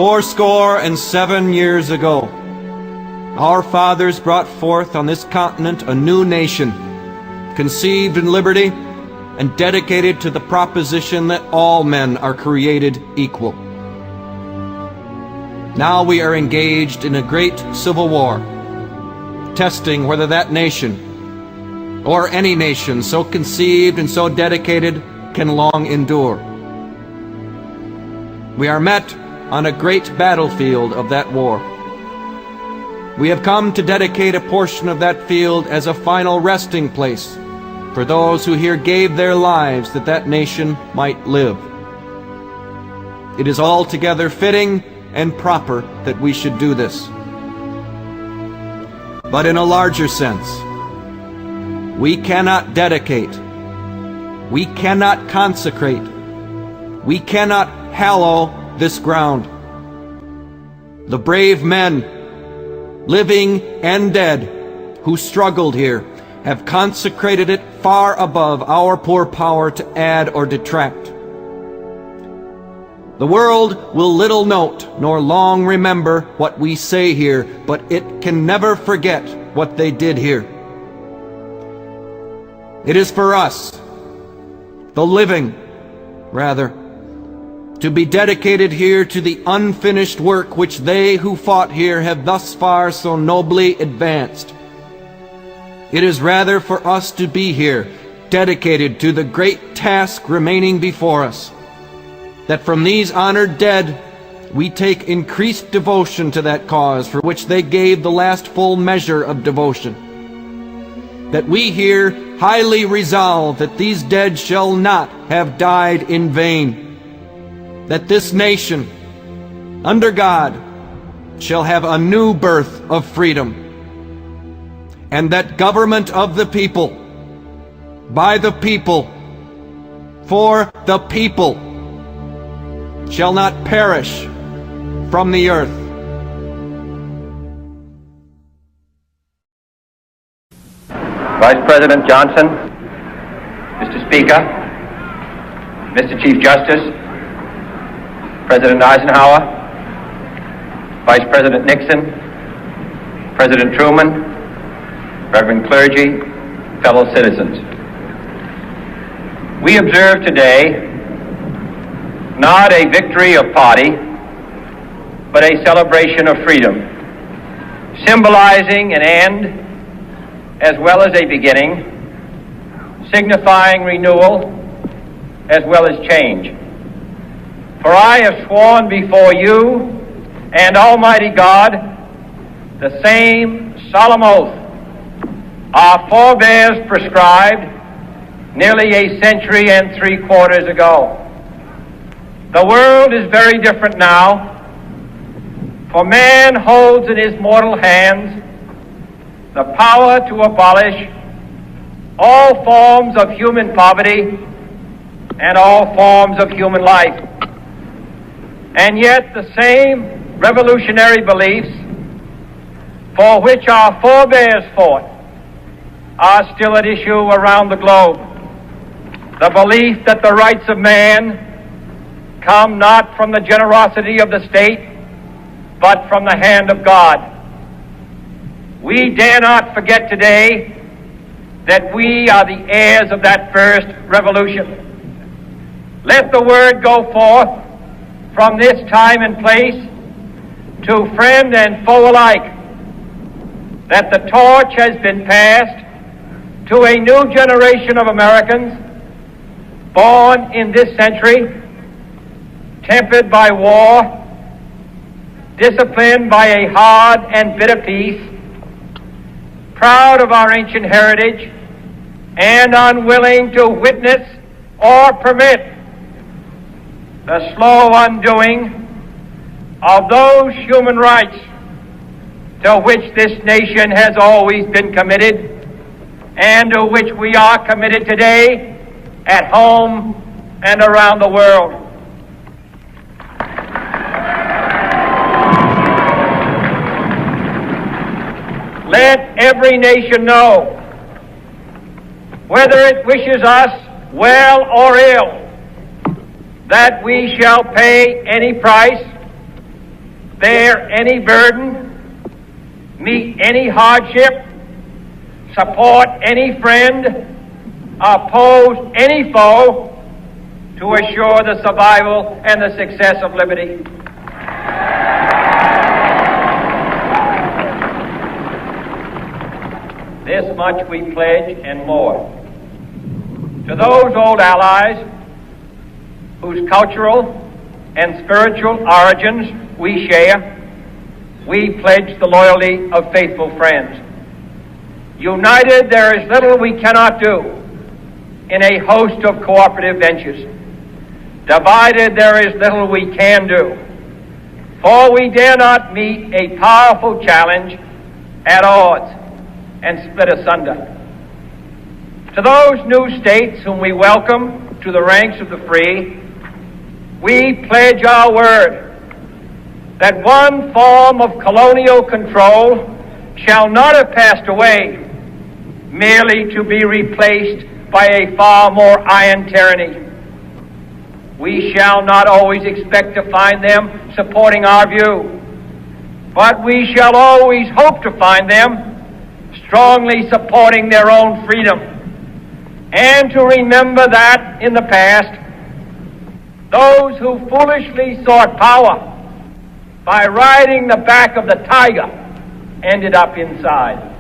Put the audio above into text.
407 years ago, our fathers brought forth on this continent a new nation, conceived in liberty and dedicated to the proposition that all men are created equal. Now we are engaged in a great civil war, testing whether that nation, or any nation so conceived and so dedicated, can long endure. We are met on a great battlefield of that war. We have come to dedicate a portion of that field as a final resting place for those who here gave their lives that that nation might live. It is altogether fitting and proper that we should do this. But in a larger sense, we cannot dedicate, we cannot consecrate, we cannot hallow this ground. The brave men, living and dead, who struggled here, have consecrated it far above our poor power to add or detract. The world will little note nor long remember what we say here, but it can never forget what they did here. It is for us, the living, rather, to be dedicated here to the unfinished work which they who fought here have thus far so nobly advanced. It is rather for us to be here, dedicated to the great task remaining before us, that from these honored dead we take increased devotion to that cause for which they gave the last full measure of devotion. That we here highly resolve that these dead shall not have died in vain. That this nation, under God, shall have a new birth of freedom. And that government of the people, by the people, for the people, shall not perish from the earth. Vice President Johnson, Mr. Speaker, Mr. Chief Justice, President Eisenhower, Vice President Nixon, President Truman, Reverend clergy, fellow citizens. We observe today not a victory of party, but a celebration of freedom, symbolizing an end as well as a beginning, signifying renewal as well as change. For I have sworn before you and Almighty God the same solemn oath our forebears prescribed nearly a century and 3/4 ago. The world is very different now, for man holds in his mortal hands the power to abolish all forms of human poverty and all forms of human life. And yet the same revolutionary beliefs for which our forebears fought are still at issue around the globe. The belief that the rights of man come not from the generosity of the state, but from the hand of God. We dare not forget today that we are the heirs of that first revolution. Let the word go forth from this time and place to friend and foe alike that the torch has been passed to a new generation of Americans born in this century, tempered by war, disciplined by a hard and bitter peace, proud of our ancient heritage, and unwilling to witness or permit the slow undoing of those human rights to which this nation has always been committed and to which we are committed today at home and around the world. Let every nation know, whether it wishes us well or ill, that we shall pay any price bear any burden, meet any hardship, support any friend, oppose any foe to assure the survival and the success of liberty. This much we pledge and more. To those old allies whose cultural and spiritual origins we share, we pledge the loyalty of faithful friends. United, there is little we cannot do in a host of cooperative ventures. Divided, there is little we can do, for we dare not meet a powerful challenge at odds and split asunder. To those new states whom we welcome to the ranks of the free, we pledge our word that one form of colonial control shall not have passed away merely to be replaced by a far more iron tyranny. We shall not always expect to find them supporting our view, but we shall always hope to find them strongly supporting their own freedom, and to remember that in the past, those who foolishly sought power by riding the back of the tiger ended up inside.